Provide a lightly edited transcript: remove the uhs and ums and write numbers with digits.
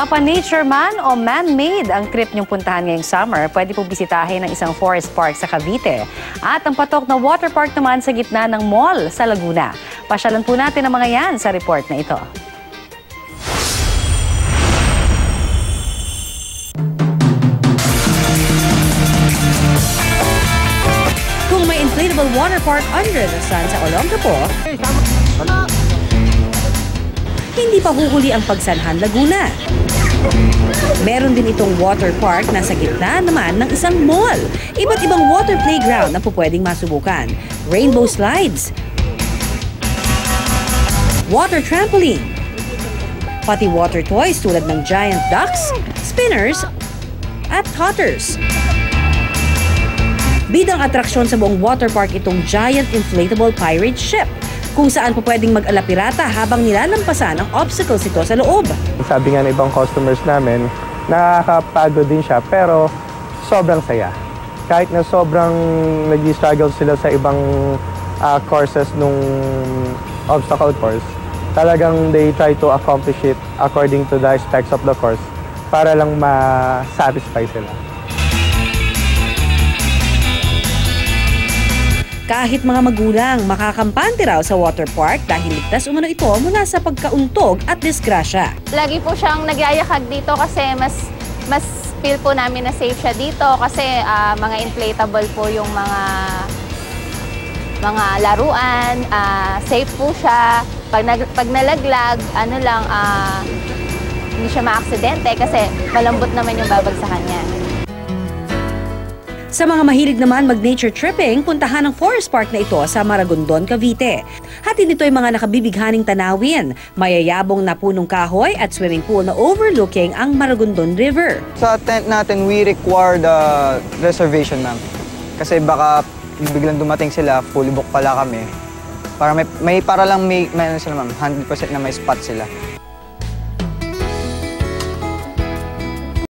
Mapa-nature man o man-made ang trip niyong puntahan ngayong summer, pwede po bisitahin ng isang forest park sa Cavite. At ang patok na water park naman sa gitna ng mall sa Laguna. Pasyalan po natin ang mga yan sa report na ito. Kung may inflatable water park under the sun sa Olongapo, hindi pa huhuli ang Pagsanhan, Laguna. Meron din itong water park na sa gitna naman ng isang mall. Iba't ibang water playground na po pwedeng masubukan. Rainbow slides, water trampoline, pati water toys tulad ng giant ducks, spinners, at totters. Bidang atraksyon sa buong water park itong giant inflatable pirate ship, kung saan po pwedeng mag-ala pirata habang nilalampasan ang obstacles ito sa loob. Sabi nga ng ibang customers namin, nakakapagod din siya pero sobrang saya. Kahit na sobrang nag-struggle sila sa ibang courses nung obstacle course, talagang they try to accomplish it according to the specs of the course para lang ma-satisfy sila. Kahit mga magulang, makakampante raw sa water park dahil ligtas umano ito mula sa pagkauntog at disgrasya. Lagi po siyang nagyayakag dito kasi mas feel po namin na safe siya dito kasi mga inflatable po yung mga laruan, safe po siya. Pag nalaglag, hindi siya maaksidente kasi malambot naman yung babagsakan niya. Sa mga mahilig naman mag-nature tripping, puntahan ang forest park na ito sa Maragondon, Cavite. Hatid nito ay mga nakabibighaning tanawin, mayayabong na punong kahoy at swimming pool na overlooking ang Maragondon River. Sa tent natin, we require the reservation, ma'am. Kasi baka biglang dumating sila, fully book pala kami. Para may 100% na may spot sila.